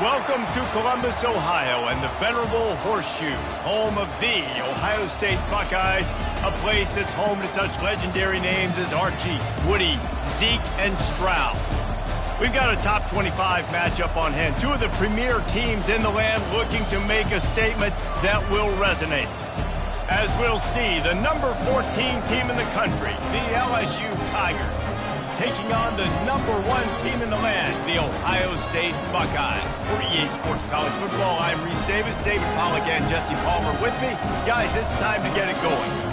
Welcome to Columbus, Ohio, and the venerable Horseshoe, home of the Ohio State Buckeyes, a place that's home to such legendary names as Archie, Woody, Zeke, and Stroud. We've got a top 25 matchup on hand. Two of the premier teams in the land looking to make a statement that will resonate. As we'll see, the number 14 team in the country, the LSU Tigers, taking on the number 1 team in the land, the Ohio State Buckeyes. For EA Sports College Football, I'm Reese Davis, David Pollack, and Jesse Palmer with me. Guys, it's time to get it going.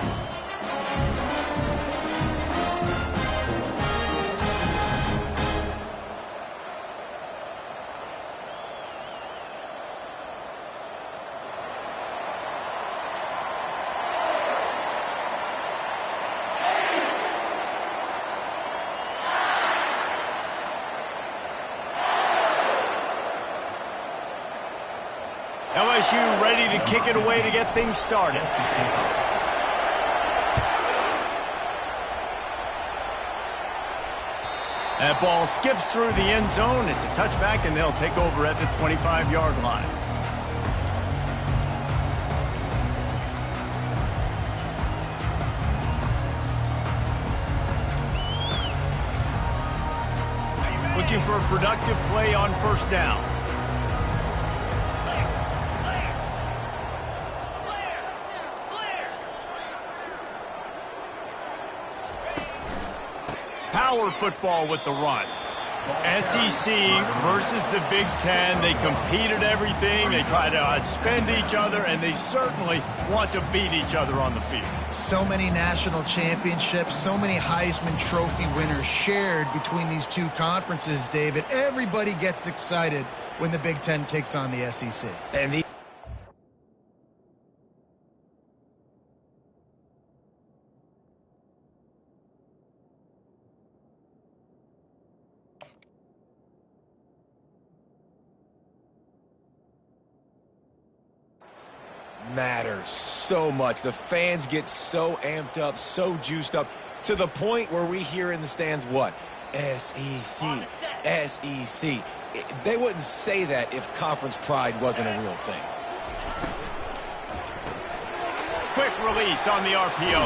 LSU ready to kick it away to get things started. That ball skips through the end zone. It's a touchback, and they'll take over at the 25-yard line. Looking for a productive play on first down. Power football with the run. SEC versus the Big Ten. They compete at everything. They try to outspend each other, and they certainly want to beat each other on the field. So many national championships, so many Heisman Trophy winners shared between these two conferences, David. Everybody gets excited when the Big Ten takes on the SEC. And the matters so much. The fans get so amped up, so juiced up, to the point where we hear in the stands what? SEC, SEC. They wouldn't say that if conference pride wasn't a real thing. Quick release on the RPO.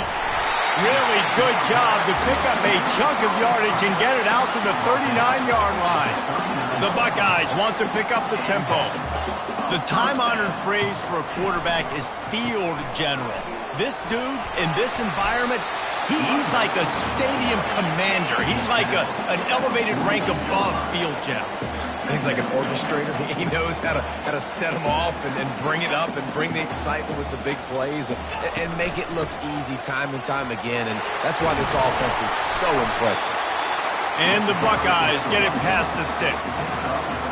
Really good job to pick up a chunk of yardage and get it out to the 39-yard line. The Buckeyes want to pick up the tempo. The time-honored phrase for a quarterback is field general. This dude, in this environment, he's like a stadium commander. He's like an elevated rank above field general. He's like an orchestrator. He knows how to set them off and then bring it up and bring the excitement with the big plays and make it look easy time and time again. And that's why this offense is so impressive. And the Buckeyes get it past the sticks.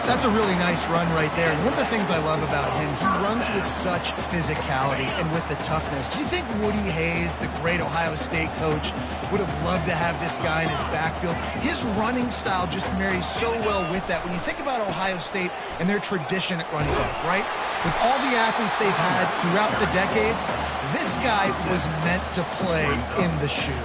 That's a really nice run right there. And one of the things I love about him, he runs with such physicality and with the toughness. Do you think Woody Hayes, the great Ohio State coach, would have loved to have this guy in his backfield? His running style just marries so well with that. When you think about Ohio State and their tradition at running back, right? With all the athletes they've had throughout the decades, this guy was meant to play in the shoe.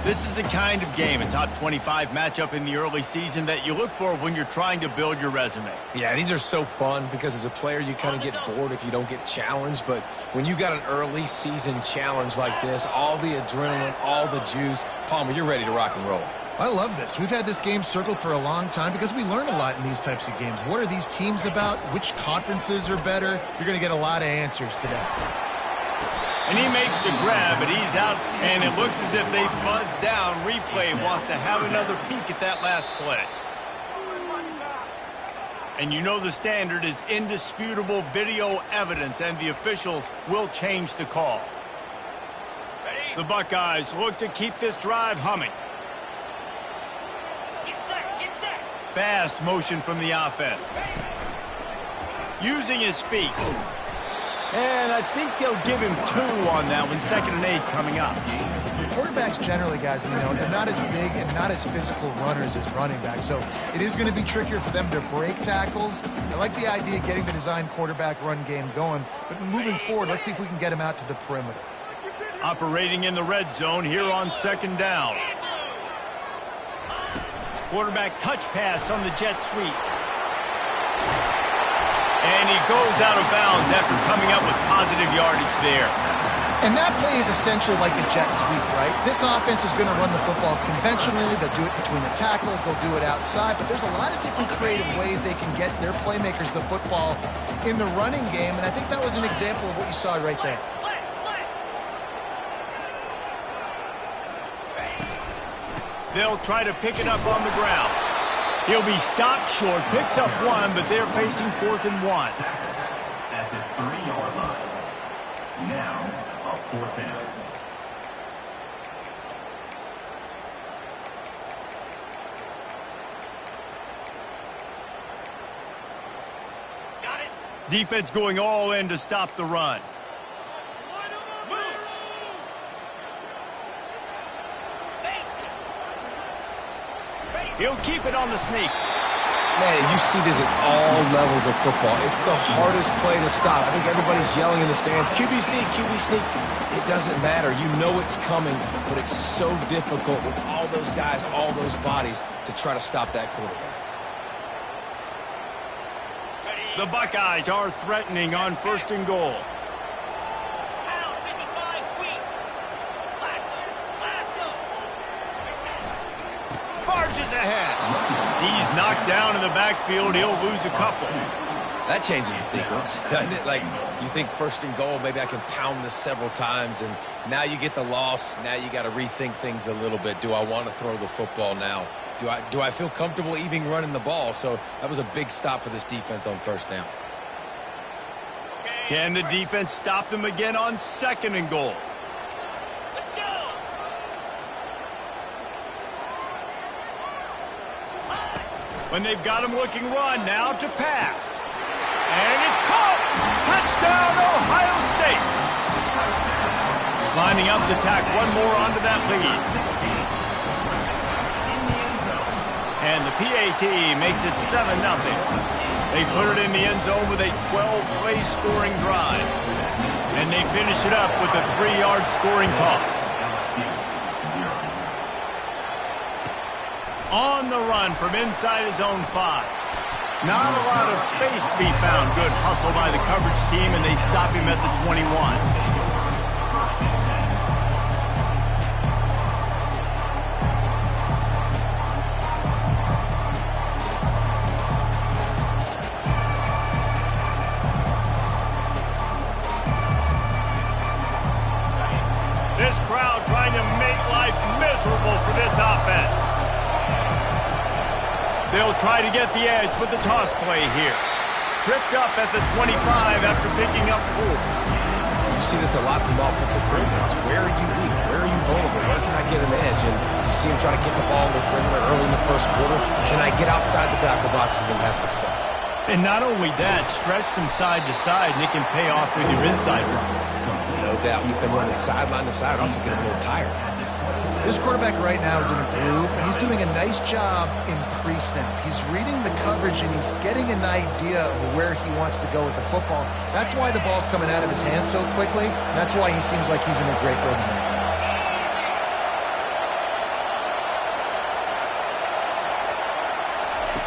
This is the kind of game, a top 25 matchup in the early season, that you look for when you're trying to build your resume. Yeah, these are so fun because as a player, you kind of get bored if you don't get challenged. But when you got an early season challenge like this, all the adrenaline, all the juice, Palmer, you're ready to rock and roll. I love this. We've had this game circled for a long time because we learn a lot in these types of games. What are these teams about? Which conferences are better? You're going to get a lot of answers today. And he makes the grab, but he's out, and it looks as if they buzzed down. Replay wants to have another peek at that last play. And you know the standard is indisputable video evidence, and the officials will change the call. The Buckeyes look to keep this drive humming. Fast motion from the offense. Using his feet. And I think they'll give him 2 on that one. 2nd and 8 coming up. Quarterbacks generally, guys, we know, they're not as big and not as physical runners as running backs. So it is going to be trickier for them to break tackles. I like the idea of getting the design quarterback run game going. But moving forward, let's see if we can get him out to the perimeter. Operating in the red zone here on 2nd down. Quarterback touch pass on the jet sweep. And he goes out of bounds after coming up with positive yardage there. And that play is essentially like a jet sweep, right? This offense is going to run the football conventionally. They'll do it between the tackles. They'll do it outside. But there's a lot of different creative ways they can get their playmakers the football in the running game. And I think that was an example of what you saw right there. They'll try to pick it up on the ground. He'll be stopped short, picks up 1, but they're facing 4th and 1. At the 3-yard line. Now, a 4th down. Got it. Defense going all in to stop the run. He'll keep it on the sneak. Man, you see this at all levels of football. It's the hardest play to stop. I think everybody's yelling in the stands, QB sneak, QB sneak. It doesn't matter. You know it's coming, but it's so difficult with all those guys, all those bodies to try to stop that quarterback. The Buckeyes are threatening on 1st and goal. Barges ahead. He's knocked down in the backfield. He'll lose a couple. That changes the sequence, doesn't it? Like, you think 1st and goal, maybe I can pound this several times, and now you get the loss. Now you got to rethink things a little bit. Do I want to throw the football now? Do I feel comfortable even running the ball? So that was a big stop for this defense on 1st down. Can the defense stop them again on 2nd and goal? When they've got him looking run, now to pass. And it's caught! Touchdown, Ohio State! Lining up to tack 1 more onto that lead. And the PAT makes it 7-0. They put it in the end zone with a 12-play scoring drive. And they finish it up with a 3-yard scoring toss. On the run from inside his own 5. Not a lot of space to be found. Good hustle by the coverage team, and they stop him at the 21. This crowd trying to make life miserable for this offense. They'll try to get the edge with the toss play here. Tripped up at the 25 after picking up 4. You see this a lot from offensive coordinators. Where are you weak? Where are you vulnerable. Where can I get an edge? And you see him try to get the ball in the perimeter early in the first quarter. Can I get outside the tackle boxes and have success? And not only that, stretch them side to side, and it can pay off with your inside runs. No doubt. Get them running sideline to side. Also get them a little tired. This quarterback right now is in a groove, and he's doing a nice job in pre-snap. He's reading the coverage, and he's getting an idea of where he wants to go with the football. That's why the ball's coming out of his hands so quickly, and that's why he seems like he's in a great rhythm right now.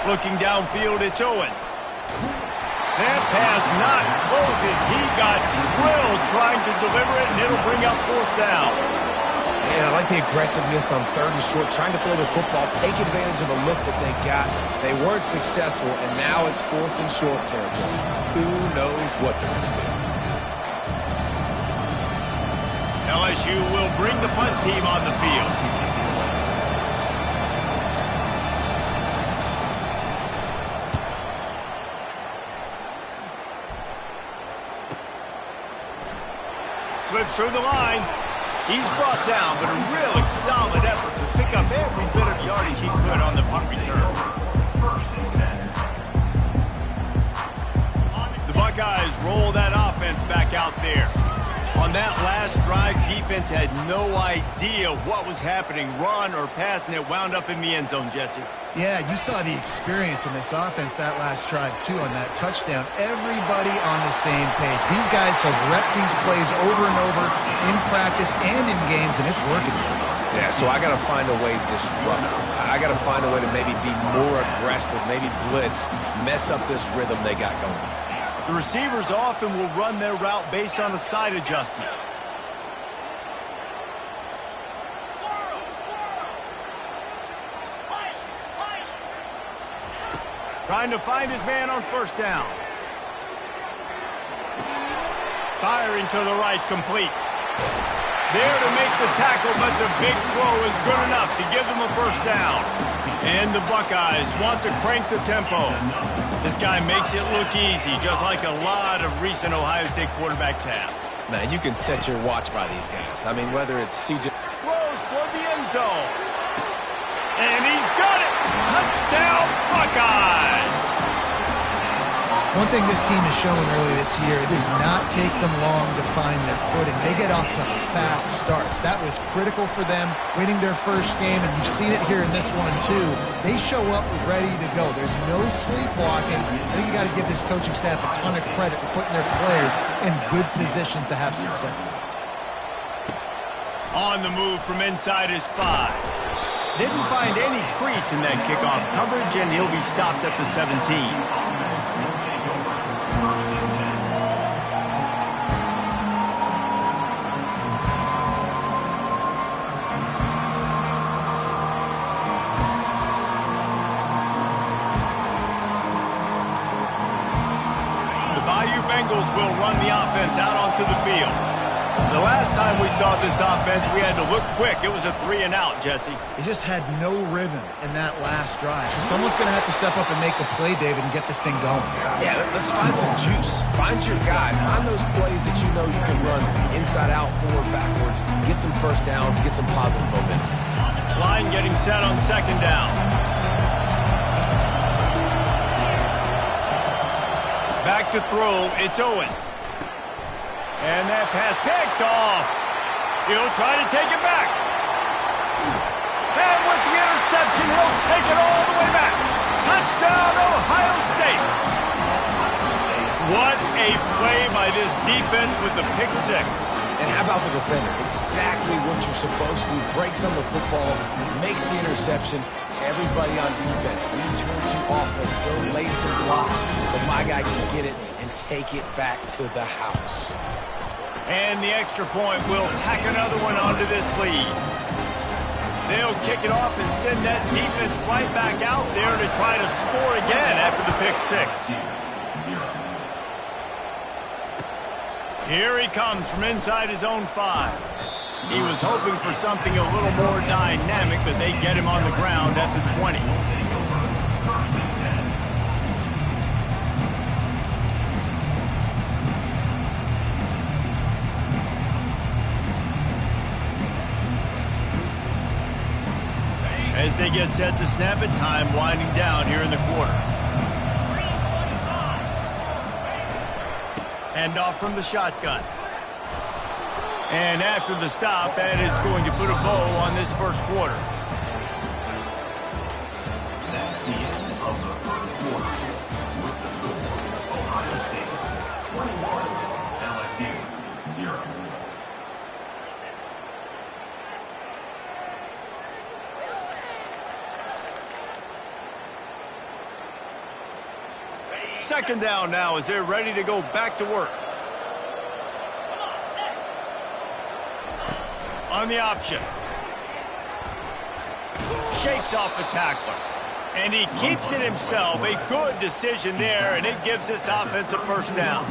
Looking downfield, it's Owens. That pass not closes. He got drilled trying to deliver it, and it'll bring up fourth down. And I like the aggressiveness on 3rd and short, trying to throw the football, take advantage of a look that they got. They weren't successful, and now it's 4th and short territory. Who knows what they're going to do? LSU will bring the punt team on the field. Slips through the line. He's brought down, but a really solid effort to pick up every bit of yardage he could on the punt return. The Buckeyes roll that offense back out there. On that last drive, defense had no idea what was happening, run or pass, and it wound up in the end zone, Jesse. Yeah, you saw the experience in this offense that last drive, too, on that touchdown. Everybody on the same page. These guys have repped these plays over and over in practice and in games, and it's working. Yeah, so I got to find a way to disrupt them. I got to find a way to maybe be more aggressive, maybe blitz, mess up this rhythm they got going. The receivers often will run their route based on a side adjustment. Trying to find his man on first down. Firing to the right, complete. There to make the tackle, but the big throw is good enough to give them a first down. And the Buckeyes want to crank the tempo. This guy makes it look easy, just like a lot of recent Ohio State quarterbacks have. Man, you can set your watch by these guys. I mean, whether it's CJ... Throws toward the end zone. And he's got it! Touchdown, Buckeyes! One thing this team has shown early this year, it does not take them long to find their footing. They get off to fast starts. That was critical for them, winning their first game, and you've seen it here in this one, too. They show up ready to go. There's no sleepwalking. I think you got to give this coaching staff a ton of credit for putting their players in good positions to have success. On the move from inside his 5. Didn't find any crease in that kickoff coverage, and he'll be stopped at the 17. Bengals will run the offense out onto the field. The last time we saw this offense, we had to look quick. It was a 3-and-out, Jesse. He just had no rhythm in that last drive. So someone's going to have to step up and make a play, David, and get this thing going. Yeah, let's find some juice. Find your guy. Find those plays that you know you can run inside out, forward, backwards. Get some first downs. Get some positive momentum. Line getting set on second down. Back to throw, it's Owens. And that pass picked off. He'll try to take it back. And with the interception, he'll take it all the way back. Touchdown, Ohio State. What a play by this defense with the pick 6. And how about the defender? Exactly what you're supposed to do. Breaks on the football, makes the interception. Everybody on defense, return to offense, go lay some blocks so my guy can get it and take it back to the house. And the extra point will tack another one onto this lead. They'll kick it off and send that defense right back out there to try to score again after the pick 6. Here he comes from inside his own 5. He was hoping for something a little more dynamic, but they get him on the ground at the 20. As they get set to snap it, time winding down here in the quarter. Hand off from the shotgun. And after the stop, that is going to put a bow on this first quarter. That's the end of the first quarter. With the score, Ohio State 21, LSU 0. Second down now as they're ready to go back to work. On the option. Shakes off the tackler. And he keeps it himself. A good decision there, and it gives this offense a first down.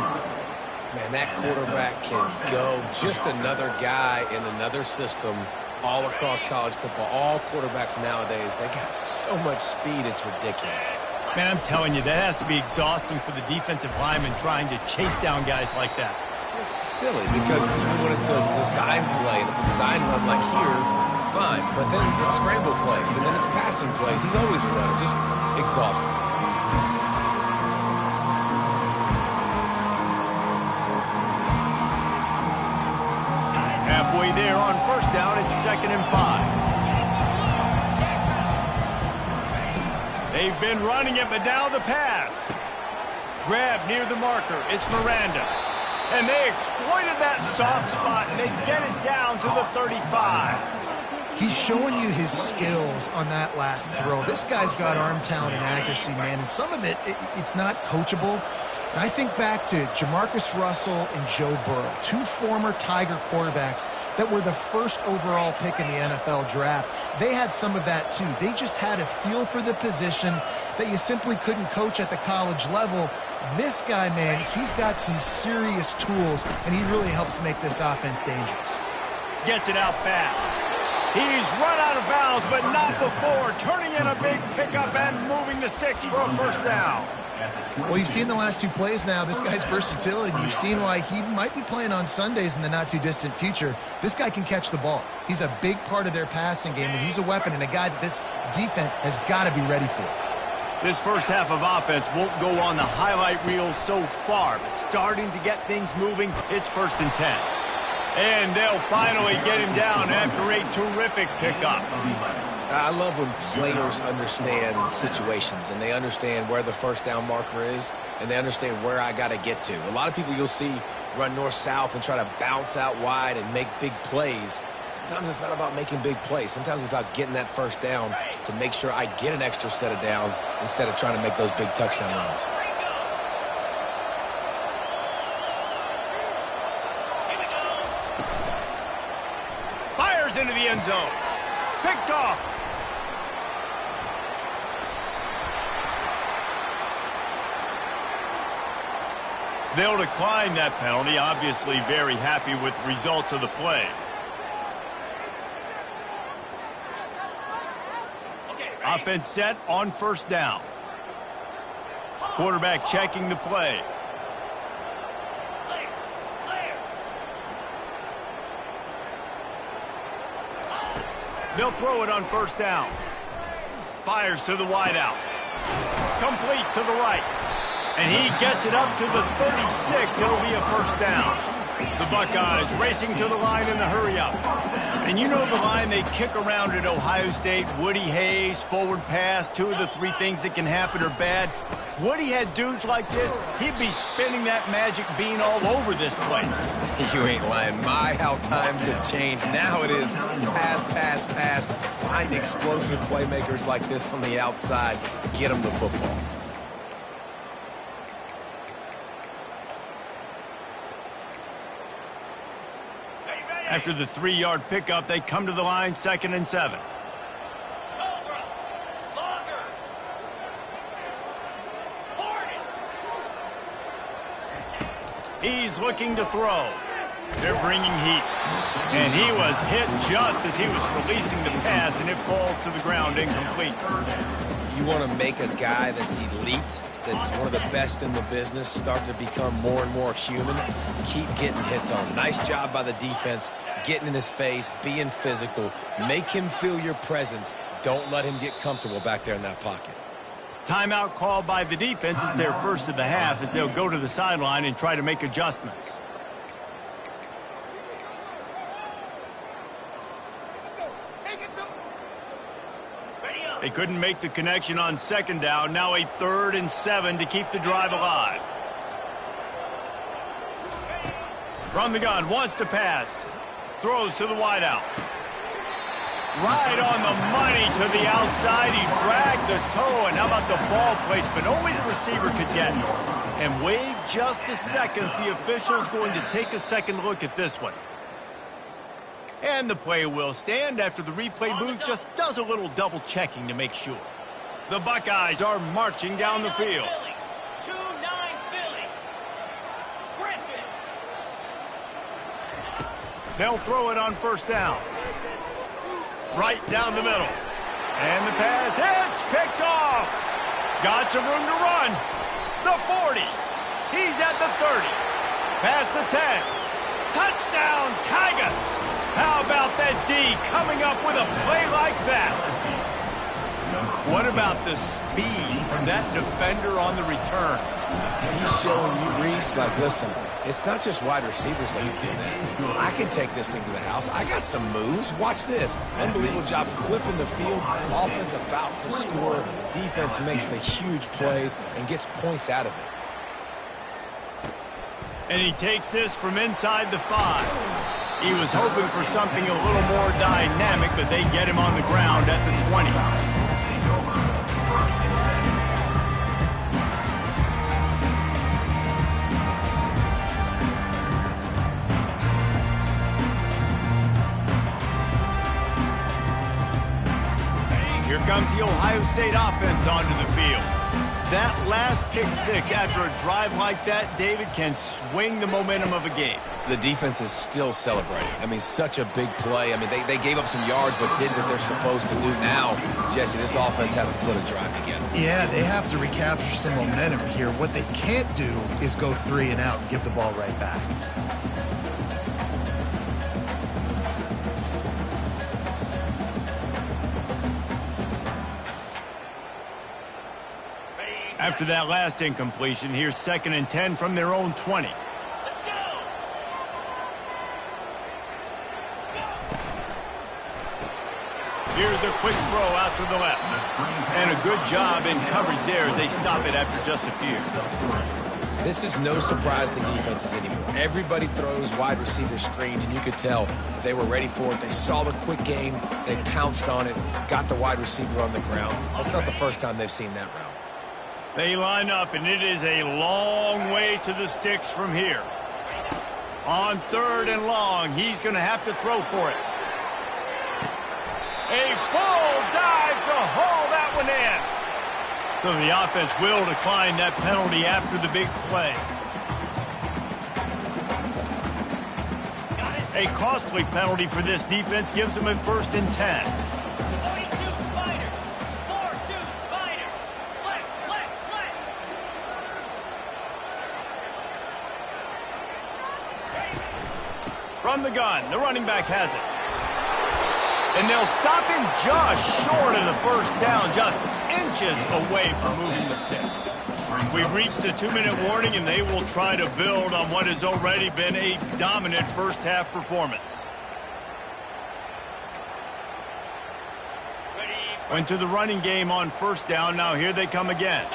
Man, that quarterback can go. Just another guy in another system all across college football. All quarterbacks nowadays, they got so much speed, it's ridiculous. Man, I'm telling you, that has to be exhausting for the defensive lineman trying to chase down guys like that. It's silly because even when it's a design play and it's a design run like here, fine. But then it's scramble plays and then it's passing plays. He's always a runner, just exhausting. Halfway there on first down, it's 2nd and 5. They've been running it, but now the pass. Grab near the marker. It's Miranda. And they exploited that soft spot, and they get it down to the 35. He's showing you his skills on that last throw. This guy's got arm talent and accuracy, man. And some of it's not coachable. And I think back to Jamarcus Russell and Joe Burrow, two former Tiger quarterbacks that were the first overall pick in the NFL draft. They had some of that too. They just had a feel for the position that you simply couldn't coach at the college level. This guy, man, he's got some serious tools, and he really helps make this offense dangerous. Gets it out fast. He's run out of bounds, but not before. Turning in a big pickup and moving the sticks for a first down. Well, you've seen the last two plays now, this guy's versatility. You've seen why he might be playing on Sundays in the not-too-distant future. This guy can catch the ball. He's a big part of their passing game, and he's a weapon and a guy that this defense has got to be ready for. This first half of offense won't go on the highlight reel so far, but starting to get things moving, it's 1st and 10. And they'll finally get him down after a terrific pickup. I love when players understand situations and they understand where the first down marker is and they understand where I got to get to. A lot of people you'll see run north-south and try to bounce out wide and make big plays. Sometimes it's not about making big plays. Sometimes it's about getting that first down to make sure I get an extra set of downs instead of trying to make those big touchdown runs. Fires into the end zone. Picked off. They'll decline that penalty, obviously very happy with the results of the play. Offense set on first down. Quarterback checking the play. They'll throw it on first down. Fires to the wideout. Complete to the right. And he gets it up to the 36. It'll be a first down. The Buckeyes racing to the line in the hurry-up. And you know the line they kick around at Ohio State. Woody Hayes, forward pass, 2 of the 3 things that can happen are bad. Woody had dudes like this, he'd be spinning that magic bean all over this place. You ain't lying. My, how times have changed. Now it is pass, pass, pass. Find explosive playmakers like this on the outside. Get them the football. After the 3-yard pickup, they come to the line, 2nd and 7. He's looking to throw. They're bringing heat. And he was hit just as he was releasing the pass, and it falls to the ground incomplete. You want to make a guy that's elite, that's one of the best in the business, start to become more and more human, keep getting hits on him. Nice job by the defense, getting in his face, being physical. Make him feel your presence. Don't let him get comfortable back there in that pocket. Timeout called by the defense. It's their first of the half as they'll go to the sideline and try to make adjustments. They couldn't make the connection on second down. Now a 3rd and 7 to keep the drive alive. From the gun, wants to pass. Throws to the wideout. Right on the money to the outside. He dragged the toe, and how about the ball placement? Only the receiver could get it. And wait just a second. The official's going to take a second look at this one. And the play will stand after the replay booth just does a little double checking to make sure. The Buckeyes are marching down the field. 2-9 Philly. Griffin. They'll throw it on first down. Right down the middle. And the pass hits, picked off. Got some room to run. The 40. He's at the 30. Past the 10. Touchdown, Tigers. How about that D coming up with a play like that? What about the speed from that defender on the return? He's showing you, Reese, like, listen, it's not just wide receivers that can do that. I can take this thing to the house. I got some moves. Watch this. Unbelievable job flipping the field. Offense about to score. Defense makes the huge plays and gets points out of it. And he takes this from inside the 5. He was hoping for something a little more dynamic, but they get him on the ground at the 20. Here comes the Ohio State offense onto the field. That last pick 6 after a drive like that, David, can swing the momentum of a game. The defense is still celebrating. I mean, such a big play. I mean, they gave up some yards but did what they're supposed to do. Now, Jesse, this offense has to put a drive together. Yeah, they have to recapture some momentum here. What they can't do is go 3 and out and give the ball right back. After that last incompletion, here's 2nd and 10 from their own 20. Let's go. Here's a quick throw out to the left. And a good job in coverage there as they stop it after just a few. This is no surprise to defenses anymore. Everybody throws wide receiver screens, and you could tell they were ready for it. They saw the quick game. They pounced on it, got the wide receiver on the ground. That's not the first time they've seen that route. They line up, and it is a long way to the sticks from here. On 3rd and long, he's going to have to throw for it. A full dive to haul that one in. So the offense will decline that penalty after the big play. A costly penalty for this defense gives them a 1st and 10. From the gun, the running back has it. And they'll stop him just short of the first down, just inches away from moving the sticks. We've reached the 2-minute warning, and they will try to build on what has already been a dominant first-half performance. Went to the running game on first down. Now here they come again.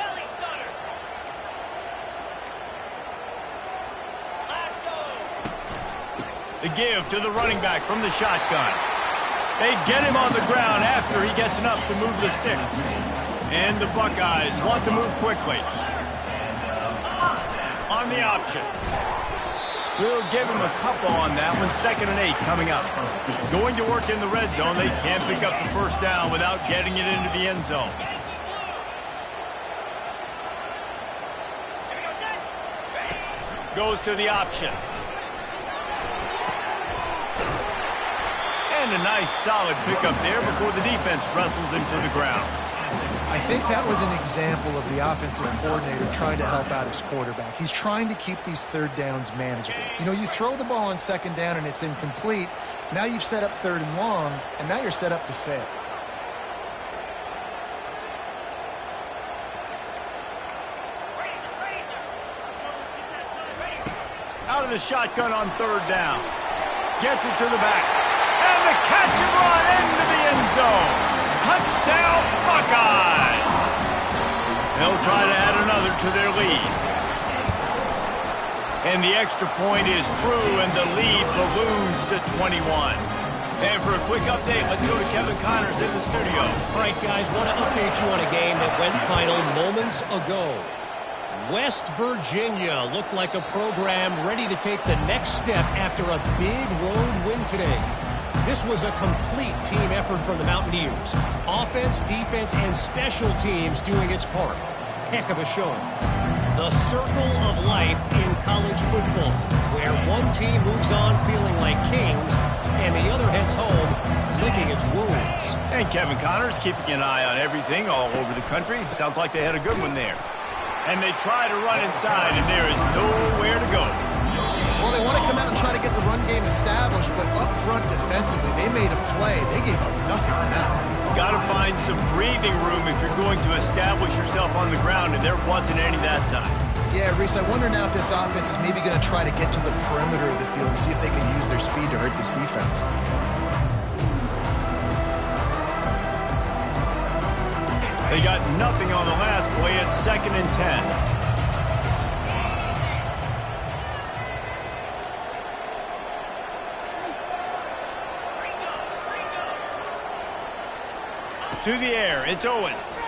The give to the running back from the shotgun. They get him on the ground after he gets enough to move the sticks. And the Buckeyes want to move quickly. On the option. We'll give him a couple on that one. 2nd and 8 coming up. Going to work in the red zone. They can't pick up the first down without getting it into the end zone. Goes to the option. And a nice solid pickup there before the defense wrestles him to the ground. I think that was an example of the offensive coordinator trying to help out his quarterback. He's trying to keep these 3rd downs manageable. You know, you throw the ball on 2nd down and it's incomplete. Now you've set up 3rd and long, and now you're set up to fail. the shotgun on third down. Gets it to the back. And the catch and run into the end zone. Touchdown, Buckeyes! They'll try to add another to their lead. And the extra point is true, and the lead balloons to 21. And for a quick update, let's go to Kevin Connors in the studio. All right, guys, want to update you on a game that went final moments ago. West Virginia looked like a program ready to take the next step after a big road win today. This was a complete team effort from the Mountaineers. Offense, defense, and special teams doing its part. Heck of a showing. The circle of life in college football, where one team moves on feeling like kings, and the other heads home licking its wounds. And Kevin Connors keeping an eye on everything all over the country. Sounds like they had a good one there. And they try to run inside, and there is nowhere to go. Well, they want to come out and try to get the run game established, but up front defensively, they made a play. They gave up nothing on that. Got to find some breathing room if you're going to establish yourself on the ground, and there wasn't any that time. Yeah, Reese, I wonder now if this offense is maybe going to try to get to the perimeter of the field and see if they can use their speed to hurt this defense. They got nothing on the last play. It's 2nd and 10. To the air, it's Owens.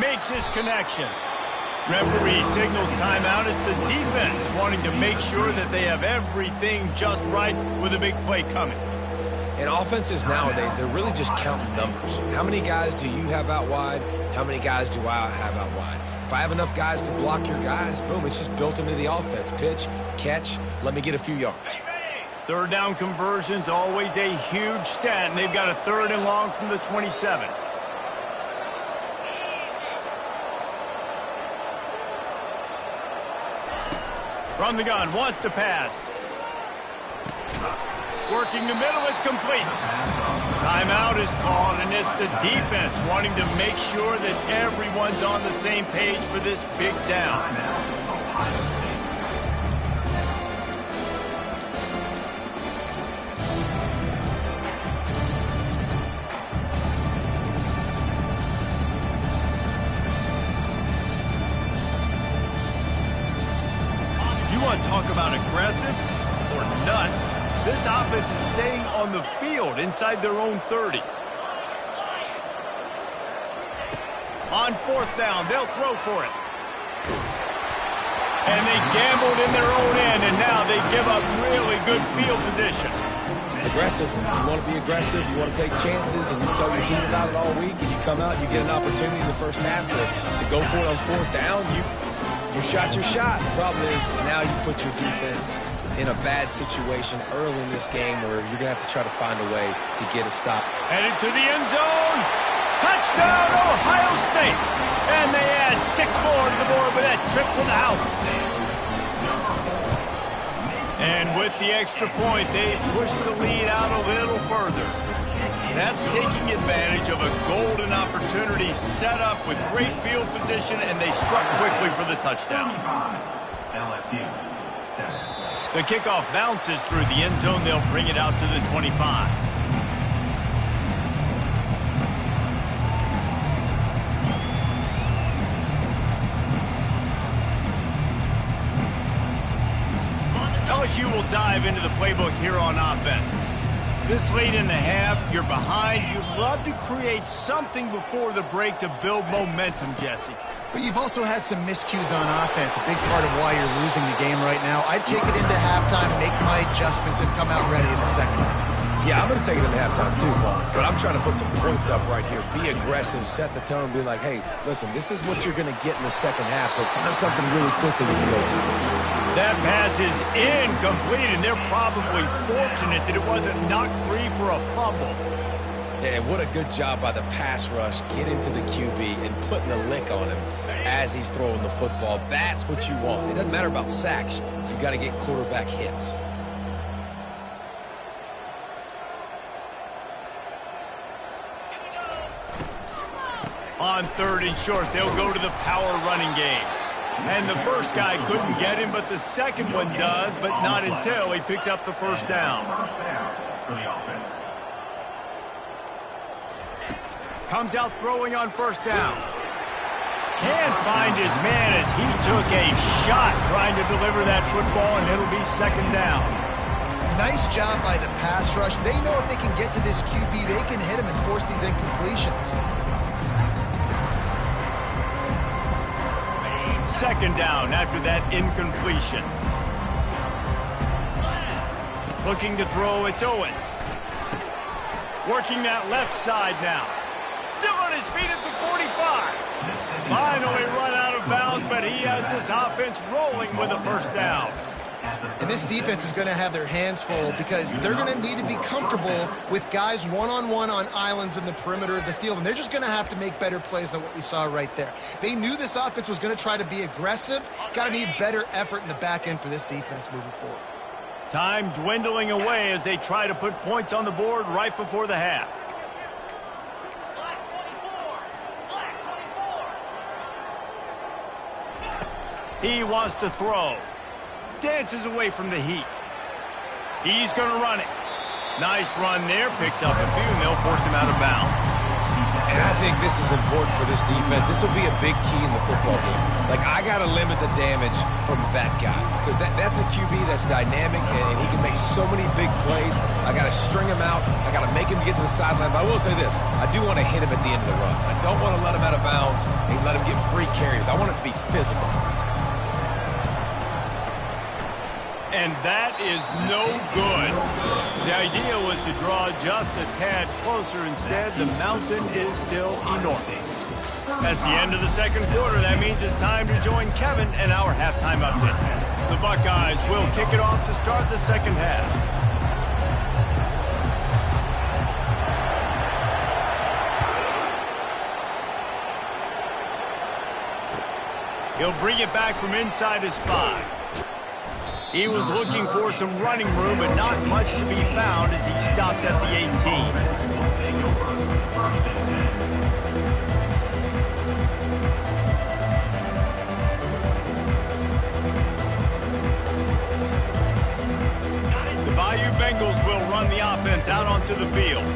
Makes his connection. Referee signals timeout. It's the defense wanting to make sure that they have everything just right with a big play coming. And offenses nowadays, they're really just counting numbers. How many guys do you have out wide? How many guys do I have out wide? If I have enough guys to block your guys, boom, it's just built into the offense. Pitch, catch, let me get a few yards. Third down conversion's always a huge stat, and they've got a 3rd and long from the 27. From the gun, wants to pass. Working the middle, it's complete. Timeout is called, and it's the defense wanting to make sure that everyone's on the same page for this big down. You want to talk about aggressive or nuts? This offense is staying on the field inside their own 30. On 4th down, they'll throw for it. And they gambled in their own end, and now they give up really good field position. Aggressive. You want to be aggressive. You want to take chances, and you tell your team about it all week, and you come out and you get an opportunity in the first half to go for it on 4th down. You shot your shot. The problem is now you put your defense in a bad situation early in this game where you're going to have to try to find a way to get a stop. Headed to the end zone. Touchdown, Ohio State. And they add 6 more to the board with that trip to the house. And with the extra point, they push the lead out a little further. That's taking advantage of a golden opportunity set up with great field position, and they struck quickly for the touchdown. LSU 7. The kickoff bounces through the end zone. They'll bring it out to the 25. LSU will dive into the playbook here on offense. This late in the half, you're behind. You'd love to create something before the break to build momentum, Jesse. But you've also had some miscues on offense, a big part of why you're losing the game right now. I'd take it into halftime, make my adjustments, and come out ready in the second half. Yeah, I'm going to take it into halftime too, Paul. But I'm trying to put some points up right here. Be aggressive, set the tone, be like, hey, listen, this is what you're going to get in the second half, so find something really quickly you can go to. That pass is incomplete, and they're probably fortunate that it wasn't knocked free for a fumble. Yeah, what a good job by the pass rush, getting to the QB and putting a lick on him as he's throwing the football. That's what you want. It doesn't matter about sacks. You got to get quarterback hits. On 3rd and short, they'll go to the power running game. And the first guy couldn't get him, but the second one does, but not until he picks up the first down. First down for the offense. Comes out throwing on first down. Can't find his man as he took a shot trying to deliver that football, and it'll be second down. Nice job by the pass rush. They know if they can get to this QB, they can hit him and force these incompletions. Second down after that incompletion. Looking to throw, it's Owens. Working that left side now. Still on his feet at the 45. Finally run out of bounds, but he has this offense rolling with a first down. And this defense is going to have their hands full because they're going to need to be comfortable with guys one-on-one on islands in the perimeter of the field. And they're just going to have to make better plays than what we saw right there. They knew this offense was going to try to be aggressive. Got to need better effort in the back end for this defense moving forward. Time dwindling away as they try to put points on the board right before the half. Black 24. He wants to throw. Dances away from the heat. He's going to run it. Nice run there. Picks up a few, and they'll force him out of bounds. And I think this is important for this defense. This will be a big key in the football game. Like, I got to limit the damage from that guy because that's a QB that's dynamic, and he can make so many big plays. I got to string him out. I got to make him get to the sideline. But I will say this. I do want to hit him at the end of the runs. I don't want to let him out of bounds and let him get free carries. I want it to be physical. And that is no good. The idea was to draw just a tad closer. Instead, the mountain is still enormous. That's the end of the second quarter. That means it's time to join Kevin and our halftime update. The Buckeyes will kick it off to start the second half. He'll bring it back from inside his 5. He was looking for some running room, but not much to be found as he stopped at the 18. The Bayou Bengals will run the offense out onto the field.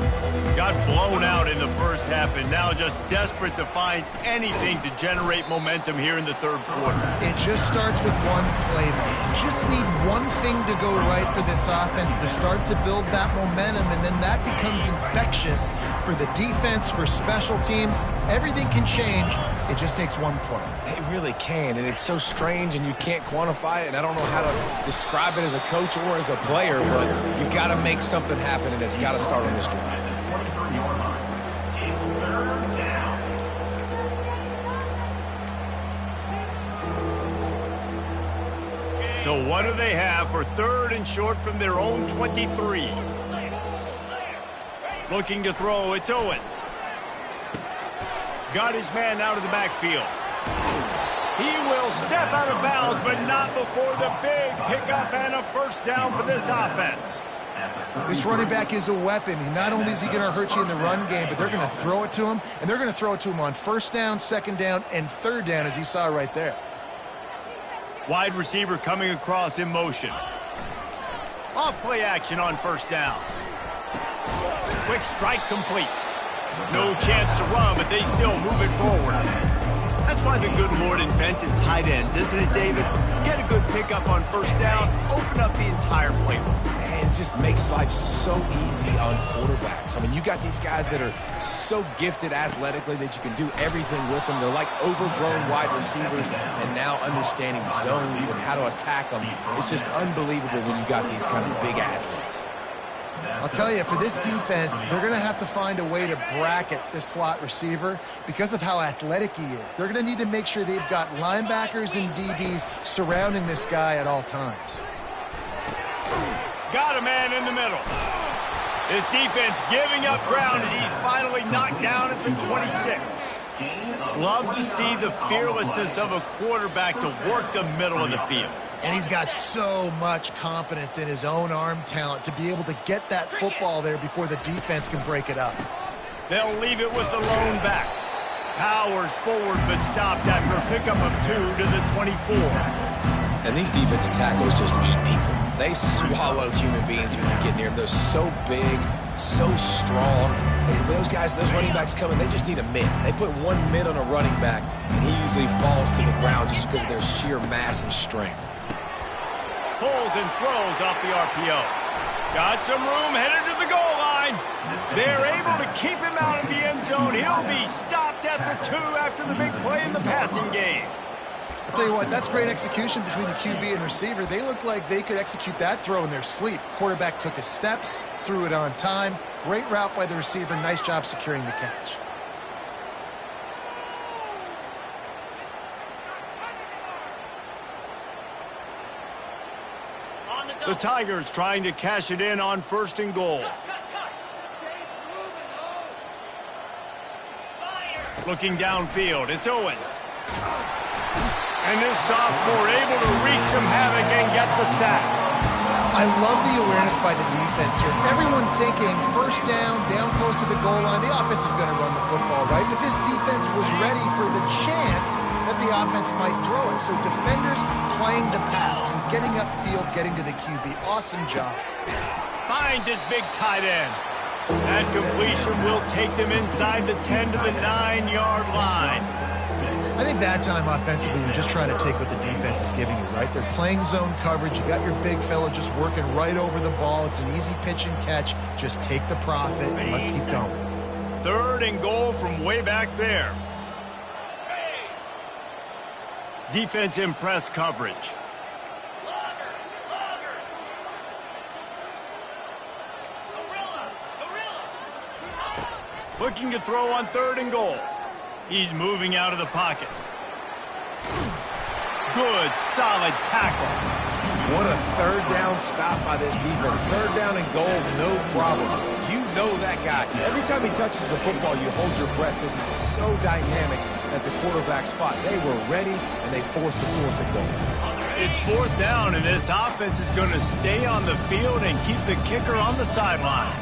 Got blown out in the first half and now just desperate to find anything to generate momentum here in the third quarter. It just starts with one play, though. You just need one thing to go right for this offense to start to build that momentum, and then that becomes infectious for the defense, for special teams. Everything can change. It just takes one play. It really can, and it's so strange, and you can't quantify it, and I don't know how to describe it as a coach or as a player, but you got to make something happen, and it's got to start on this drive. So what do they have for third and short from their own 23? Looking to throw, it's Owens. Got his man out of the backfield. He will step out of bounds, but not before the big pickup and a first down for this offense. This running back is a weapon. Not only is he going to hurt you in the run game, but they're going to throw it to him, and they're going to throw it to him on first down, second down, and third down, as you saw right there. Wide receiver coming across in motion. Off play action on first down. Quick strike complete. No chance to run, but they still move it forward. That's why the good Lord invented tight ends, isn't it, David? Get a good pickup on first down, open up the entire playbook. And it just makes life so easy on quarterbacks. I mean, you got these guys that are so gifted athletically that you can do everything with them. They're like overgrown wide receivers, and now understanding zones and how to attack them. It's just unbelievable when you got these kind of big athletes. I'll tell you, for this defense, they're going to have to find a way to bracket this slot receiver because of how athletic he is. They're going to need to make sure they've got linebackers and DBs surrounding this guy at all times. Got a man in the middle. His defense giving up ground as he's finally knocked down at the 26. Love to see the fearlessness of a quarterback to work the middle of the field. And he's got so much confidence in his own arm talent to be able to get that football there before the defense can break it up. They'll leave it with the lone back. Powers forward, but stopped after a pickup of 2 to the 24. And these defensive tackles just eat people. They swallow human beings when you get near them. They're so big, so strong. And those guys, those running backs coming, they just need a mid. They put one mid on a running back, and he usually falls to the ground just because of their sheer mass and strength. Pulls and throws off the RPO. Got some room, headed to the goal line. They're able to keep him out of the end zone. He'll be stopped at the 2 after the big play in the passing game. I'll tell you what, that's great execution between the QB and receiver. They look like they could execute that throw in their sleep. Quarterback took his steps, threw it on time. Great route by the receiver. Nice job securing the catch. The Tigers trying to cash it in on 1st and goal. Looking downfield, it's Owens. And this sophomore able to wreak some havoc and get the sack. I love the awareness by the defense here. Everyone thinking first down close to the goal line. The offense is going to run the football, right? But this defense was ready for the chance that the offense might throw it. So defenders playing the pass and getting upfield, getting to the QB. Awesome job. Finds his big tight end. That completion will take them inside the 10 to the 9-yard line. I think that time offensively, you're just trying to take what the defense is giving you, right? They're playing zone coverage. You got your big fella just working right over the ball. It's an easy pitch and catch. Just take the profit and let's keep going. 3rd and goal from way back there. Defense in press coverage. Looking to throw on 3rd and goal. He's moving out of the pocket. Good, solid tackle. What a 3rd down stop by this defense. 3rd down and goal, no problem. You know that guy. Every time he touches the football, you hold your breath because he's so dynamic at the quarterback spot. They were ready, and they forced the 4th and goal. It's 4th down, and this offense is going to stay on the field and keep the kicker on the sidelines.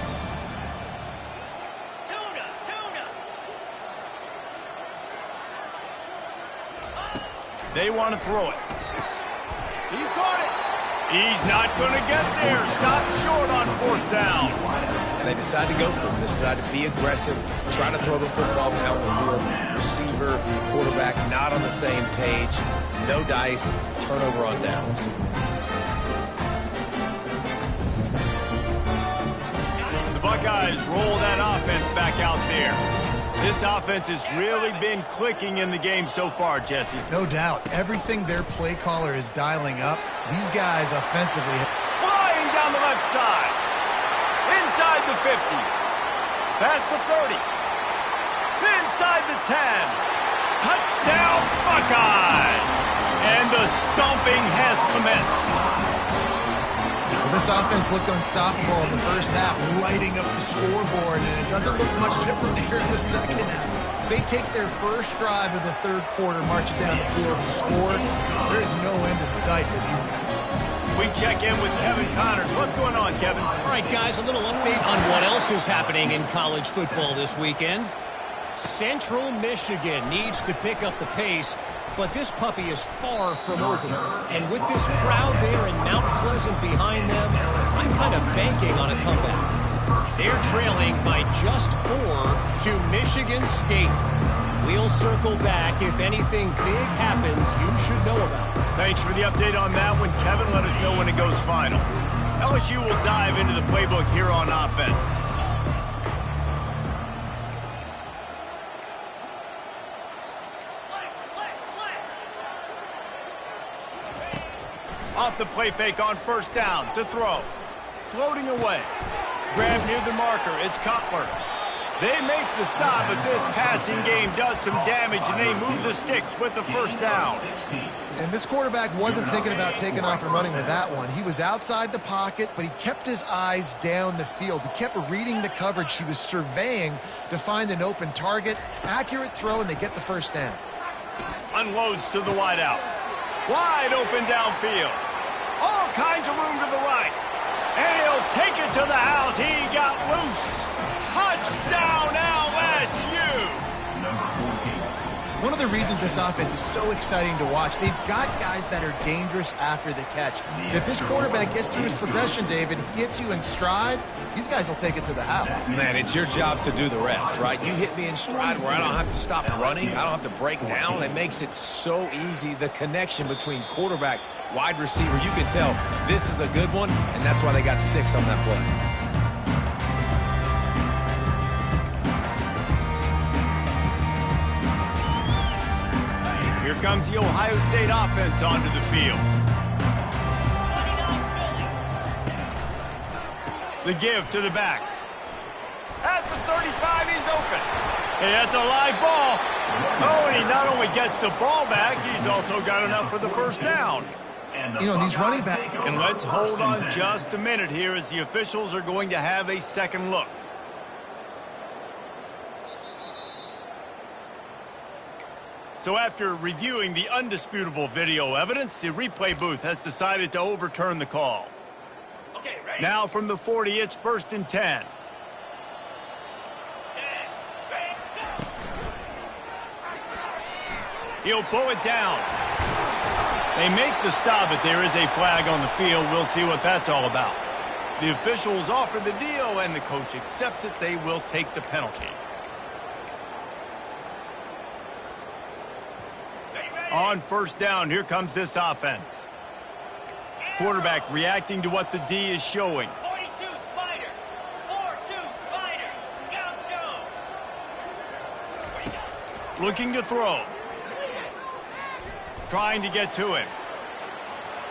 They want to throw it. He caught it. He's not going to get there. Stopped short on 4th down. And they decide to go for it. They decide to be aggressive, try to throw the football down the field. Receiver, quarterback, not on the same page. No dice. Turnover on downs. The Buckeyes roll that offense back out there. This offense has really been clicking in the game so far, Jesse. No doubt. Everything their play caller is dialing up, these guys offensively. Flying down the left side. Inside the 50. Past the 30. Inside the 10. Touchdown, Buckeyes! And the stomping has commenced. This offense looked unstoppable in the first half, lighting up the scoreboard, and it doesn't look much different here in the second half. They take their first drive of the 3rd quarter, march it down the field, and score. There is no end in sight for these guys. We check in with Kevin Connors. What's going on, Kevin? All right, guys, a little update on what else is happening in college football this weekend. Central Michigan needs to pick up the pace, but this puppy is far from over. And with this crowd there in Mount Pleasant behind them, I'm kind of banking on a comeback. They're trailing by just 4 to Michigan State. We'll circle back if anything big happens you should know about. Thanks for the update on that one, Kevin. Let us know when it goes final. LSU will dive into the playbook here on offense. Off the play fake on 1st down to throw. Floating away. Grab near the marker. It's Cutler. They make the stop, but this passing game does some damage, and they move the sticks with the 1st down. And this quarterback wasn't thinking about taking off and running with that one. He was outside the pocket, but he kept his eyes down the field. He kept reading the coverage. He was surveying to find an open target. Accurate throw, and they get the 1st down. Unloads to the wideout. Wide open downfield. All kinds of room to the right. And he'll take it to the house. He got loose. Touchdown, LSU! Number 14. one of the reasons this offense is so exciting to watch, they've got guys that are dangerous after the catch. If this quarterback gets through his progression, David, gets you in stride, these guys will take it to the house. Man, it's your job to do the rest, right? You hit me in stride where I don't have to stop running. I don't have to break down. It makes it so easy. The connection between quarterback, wide receiver, you can tell this is a good one, and that's why they got 6 on that play. Here comes the Ohio State offense onto the field. The give to the back. At the 35, he's open. Hey, that's a live ball. Oh, and he not only gets the ball back, he's also got enough for the first down. You know, these running backs... And let's hold on just a minute here as the officials are going to have a second look. So after reviewing the undisputable video evidence, the replay booth has decided to overturn the call. Okay, ready? Now from the 40, it's 1st and 10. He'll pull it down. They make the stop, but there is a flag on the field. We'll see what that's all about. The officials offer the deal, and the coach accepts it. They will take the penalty. On 1st down, here comes this offense. Quarterback reacting to what the D is showing. 42 Spider. 4-2 Spider. Go, Joe. Looking to throw. Trying to get to him.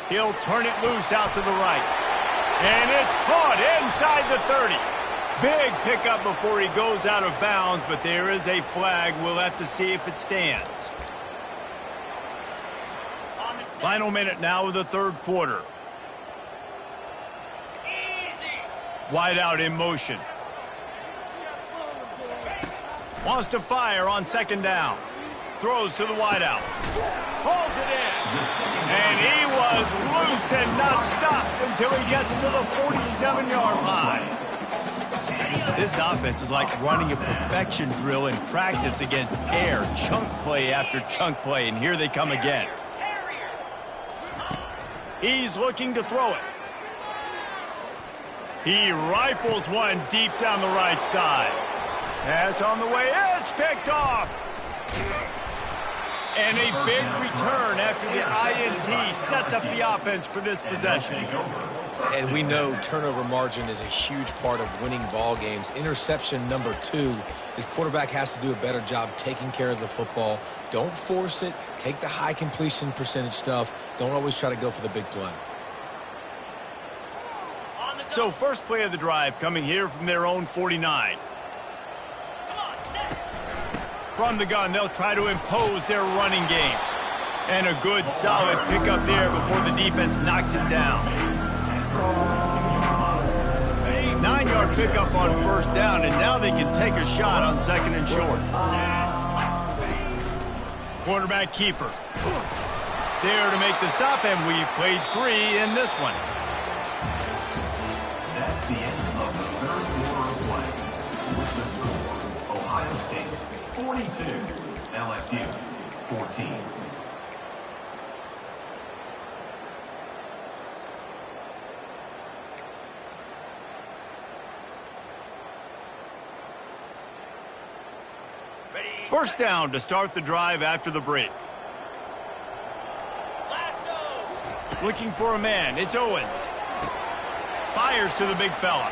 He'll turn it loose out to the right. And it's caught inside the 30. Big pickup before he goes out of bounds, but there is a flag. We'll have to see if it stands. Final minute now of the 3rd quarter. Easy. Wide out in motion. Wants to fire on 2nd down. Throws to the wide out. Pulls it in. And he was loose and not stopped until he gets to the 47-yard line. This offense is like running a perfection drill in practice against air. Chunk play after chunk play, and here they come again. He's looking to throw it. He rifles one deep down the right side. Pass on the way. It's picked off. And a big return after the INT sets up the offense for this possession. And we know turnover margin is a huge part of winning ball games. Interception number 2. His quarterback has to do a better job taking care of the football. Don't force it. Take the high completion percentage stuff. Don't always try to go for the big play. So first play of the drive coming here from their own 49. From the gun, they'll try to impose their running game. And a good solid pickup there before the defense knocks it down. 9-yard pickup on 1st down, and now they can take a shot on 2nd and short. Quarterback keeper. There to make the stop, and we've played 3 in this one. That's the end of the 3rd quarter of play. With the score, Ohio State 42, LSU 14. First down to start the drive after the break. Looking for a man. It's Owens. Fires to the big fella.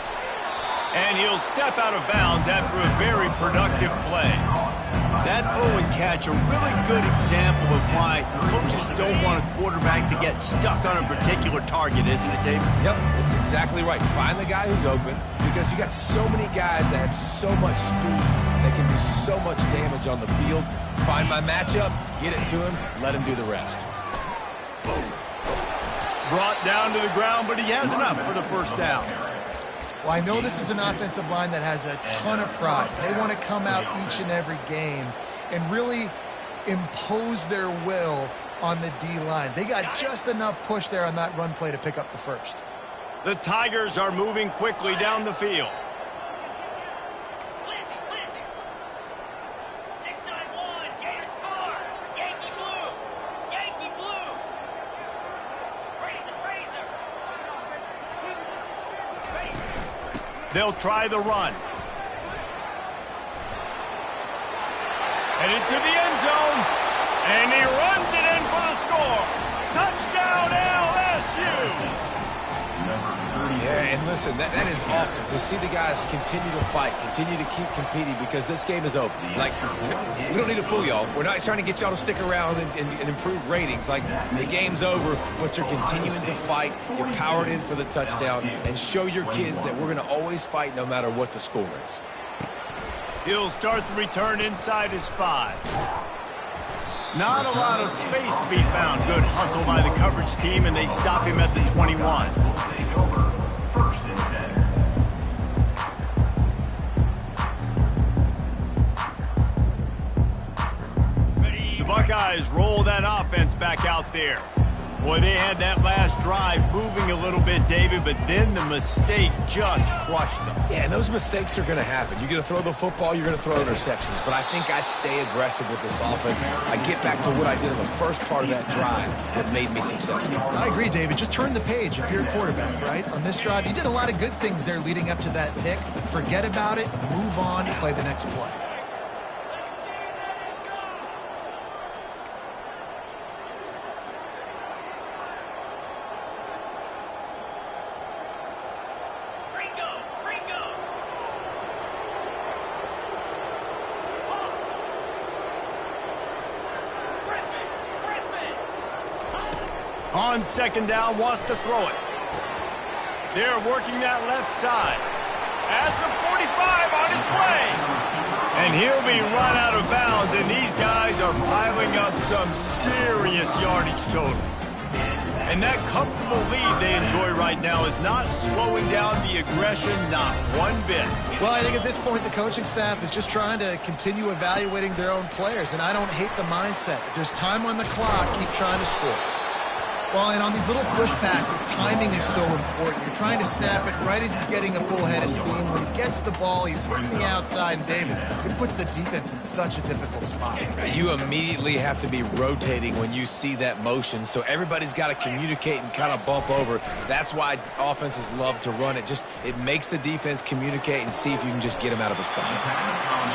And he'll step out of bounds after a very productive play. That throw and catch, a really good example of why coaches don't want a quarterback to get stuck on a particular target, isn't it, Dave? Yep, it's exactly right. Find the guy who's open, because you got so many guys that have so much speed that can do so much damage on the field. Find my matchup, get it to him, let him do the rest. Brought down to the ground, but he has enough for the first down. Well, I know this is an offensive line that has a ton of pride. They want to come out each and every game and really impose their will on the D-line. They got just enough push there on that run play to pick up the first. The Tigers are moving quickly down the field. Blizzy. 691, Gators score. They'll try the run. And into the end zone. And he runs it in for the score. Touchdown, LSU! Yeah, and listen, that is awesome to see the guys continue to fight, continue to keep competing, because this game is over. Like, we don't need to fool y'all. We're not trying to get y'all to stick around and improve ratings. Like, the game's over, but you're continuing to fight. You're powered in for the touchdown, and show your kids that we're going to always fight no matter what the score is. He'll start the return inside his 5. Not a lot of space to be found. Good hustle by the coverage team, and they stop him at the 21. Take over. First and 10. The Buckeyes roll that offense back out there. Boy, they had that last drive moving a little bit, David, but then the mistake just crushed them. Yeah, and those mistakes are going to happen. You're going to throw the football, you're going to throw interceptions. But I think I stay aggressive with this offense. I get back to what I did in the first part of that drive that made me successful. I agree, David. Just turn the page if you're a quarterback, right? On this drive, you did a lot of good things there leading up to that pick. Forget about it, move on, play the next play. On second down, wants to throw it. They're working that left side. At the 45, on its way. And he'll be run out of bounds, and these guys are piling up some serious yardage totals. And that comfortable lead they enjoy right now is not slowing down the aggression, not one bit. Well, I think at this point the coaching staff is just trying to continue evaluating their own players, and I don't hate the mindset. If there's time on the clock, keep trying to score. Well, and on these little push passes, timing is so important. You're trying to snap it right as he's getting a full head of steam. When he gets the ball, he's hitting the outside, and David, it puts the defense in such a difficult spot. You immediately have to be rotating when you see that motion, so everybody's got to communicate and kind of bump over. That's why offenses love to run it. It makes the defense communicate and see if you can just get him out of a spot.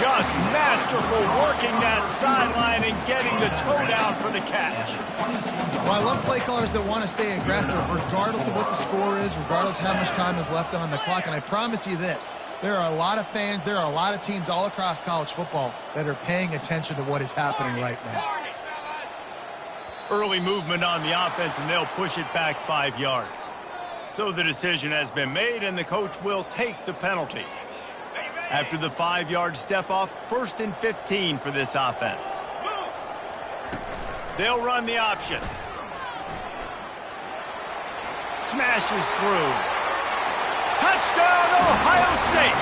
Just masterful working that sideline and getting the toe down for the catch. Well, I love play callers that want to stay aggressive regardless of what the score is, regardless of how much time is left on the clock. And I promise you this, there are a lot of fans, there are a lot of teams all across college football that are paying attention to what is happening right now. Early movement on the offense, and they'll push it back 5 yards. So the decision has been made, and the coach will take the penalty. After the 5-yard step off, 1st and 15 for this offense. They'll run the option. Smashes through. Touchdown, Ohio State!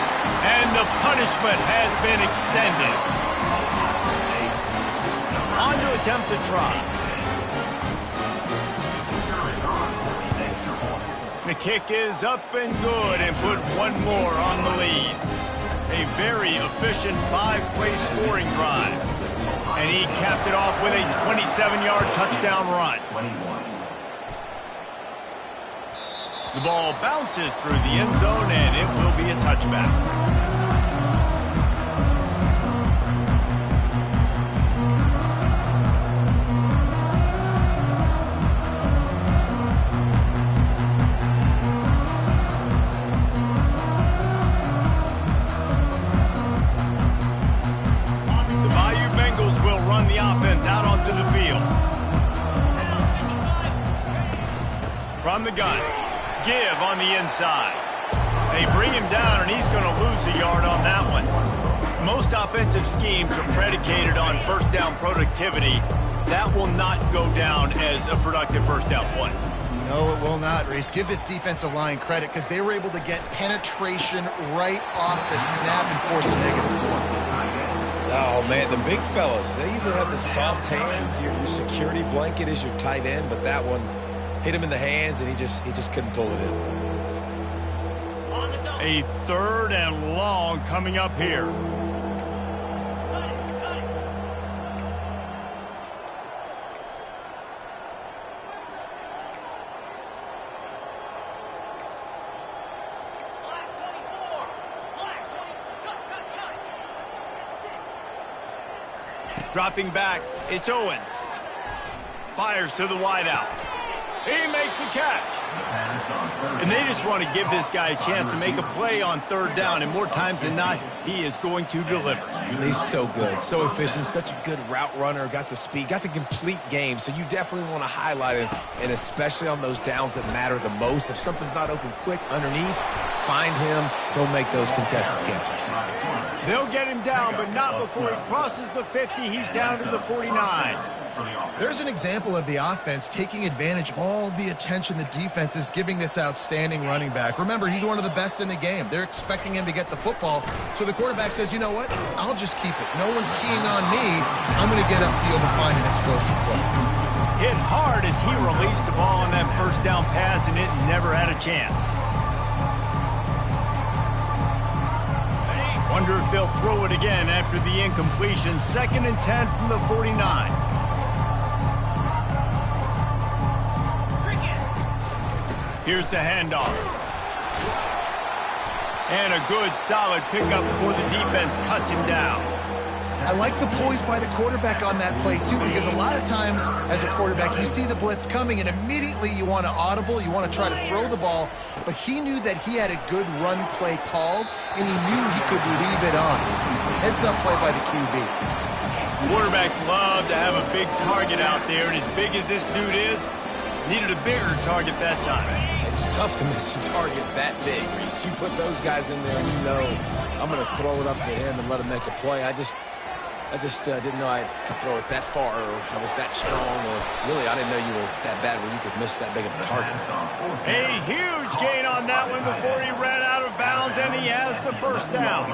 And the punishment has been extended. On to attempt to try. The kick is up and good, and put one more on the lead. A very efficient 5-play scoring drive. And he capped it off with a 27-yard touchdown run. The ball bounces through the end zone, and it will be a touchback. Out onto the field. From the gun. Give on the inside. They bring him down, and he's going to lose a yard on that one. Most offensive schemes are predicated on first down productivity. That will not go down as a productive first down play. No, it will not, Reese. Give this defensive line credit because they were able to get penetration right off the snap and force a negative play. Oh, man, the big fellas, they usually have the soft hands. Your security blanket is your tight end, but that one hit him in the hands, and he just couldn't pull it in. A 3rd and long coming up here. Dropping back, it's Owens. Fires to the wideout. He makes the catch. And they just want to give this guy a chance to make a play on third down, and more times than not, he is going to deliver. He's so good, so efficient, such a good route runner, got the speed, got the complete game, so you definitely want to highlight him, and especially on those downs that matter the most. If something's not open quick underneath, find him, he'll make those contested catches. They'll get him down, but not before he crosses the 50. He's down to the 49. There's an example of the offense taking advantage of all the attention the defense is giving this outstanding running back. Remember, he's one of the best in the game. They're expecting him to get the football, so the quarterback says, you know what, I'll just keep it. No one's keying on me. I'm going to get upfield and find an explosive play. Hit hard as he released the ball on that first down pass, and it never had a chance. Wonder if they'll throw it again after the incompletion. 2nd and 10 from the 49. Here's the handoff. And a good, solid pickup before the defense cuts him down. I like the poise by the quarterback on that play, too, because a lot of times as a quarterback, you see the blitz coming, and immediately you want to audible, you want to try to throw the ball, but he knew that he had a good run play called, and he knew he could leave it on. Heads-up play by the QB. Quarterbacks love to have a big target out there, and as big as this dude is, needed a bigger target that time. It's tough to miss a target that big, Reese. You put those guys in there, and you know I'm going to throw it up to him and let him make a play. I just didn't know I could throw it that far, or I was that strong, or really I didn't know you were that bad where you could miss that big of a target. A huge gain on that one before he ran out of bounds, and he has the first down.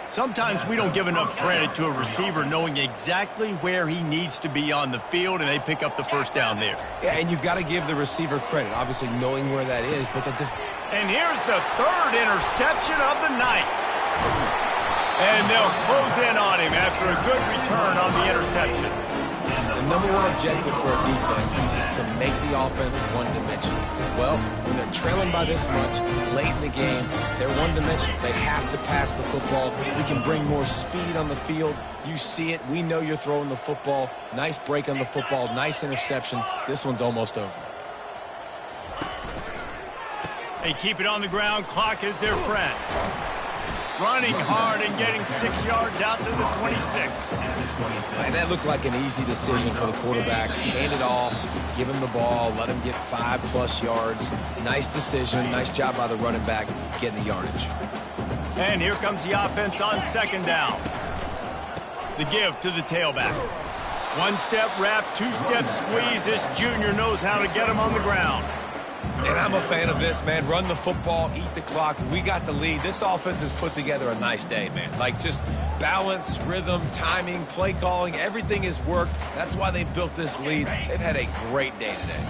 Sometimes we don't give enough credit to a receiver knowing exactly where he needs to be on the field, and they pick up the first down there. Yeah, and you've got to give the receiver credit, obviously knowing where that is. But and here's the 3rd interception of the night. And they'll close in on him after a good return on the interception. The number one objective for a defense is to make the offense one-dimensional. Well, when they're trailing by this much, late in the game, they're one-dimensional. They have to pass the football. We can bring more speed on the field. You see it. We know you're throwing the football. Nice break on the football. Nice interception. This one's almost over. They keep it on the ground. Clock is their friend. Running hard and getting 6 yards out to the 26. And that looked like an easy decision for the quarterback. Hand it off, give him the ball, let him get 5+ yards. Nice decision. Nice job by the running back getting the yardage. And here comes the offense on 2nd down. The give to the tailback. 1-step wrap, 2-step squeeze. This junior knows how to get him on the ground. And I'm a fan of this, man. Run the football, eat the clock. We got the lead. This offense has put together a nice day, man. Like, just balance, rhythm, timing, play calling, everything has worked. That's why they built this lead. They've had a great day today.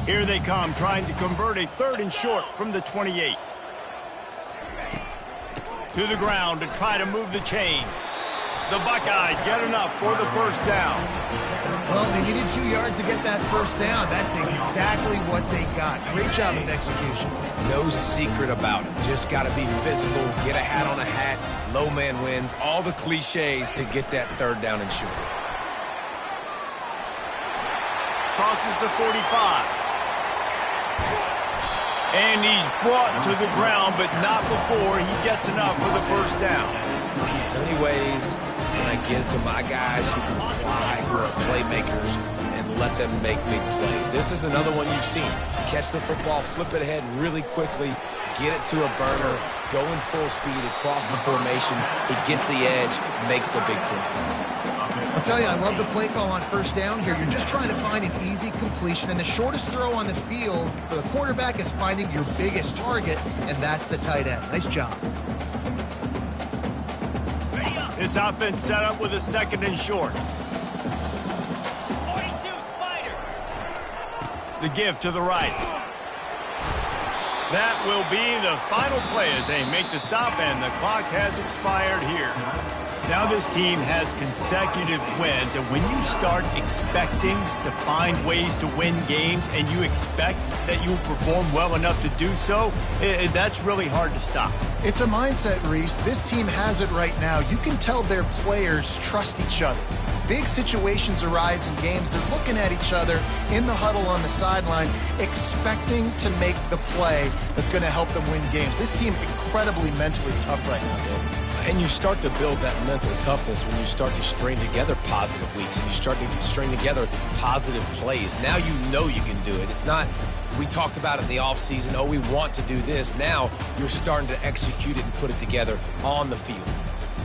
Here they come, trying to convert a 3rd and short from the 28. To the ground to try to move the chains. The Buckeyes get enough for the first down. Well, they needed 2 yards to get that first down. That's exactly what they got. Great job of execution. No secret about it. Just got to be physical, get a hat on a hat, low man wins, all the cliches to get that 3rd down and short. Crosses the 45. And he's brought to the ground, but not before he gets enough for the first down. How many ways can I get it to my guys who can fly, who are playmakers, and let them make big plays? This is another one you've seen. Catch the football, flip it ahead really quickly, get it to a burner, go in full speed across the formation. He gets the edge, makes the big play. I'll tell you, I love the play call on first down here. You're just trying to find an easy completion, and the shortest throw on the field for the quarterback is finding your biggest target, and that's the tight end. Nice job. This offense set up with a 2nd and short. 42 Spider. The give to the right. That will be the final play as they make the stop, and the clock has expired here. Now this team has consecutive wins, and when you start expecting to find ways to win games and you expect that you will perform well enough to do so, that's really hard to stop. It's a mindset, Reese. This team has it right now. You can tell their players trust each other. Big situations arise in games. They're looking at each other in the huddle on the sideline, expecting to make the play that's going to help them win games. This team incredibly mentally tough right now, Dave. And you start to build that mental toughness when you start to string together positive weeks and you start to string together positive plays. Now you know you can do it. It's not, we talked about it in the offseason, oh, we want to do this. Now you're starting to execute it and put it together on the field.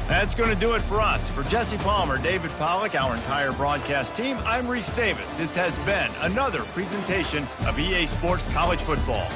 That's going to do it for us. For Jesse Palmer, David Pollack, our entire broadcast team, I'm Reese Davis. This has been another presentation of EA Sports College Football.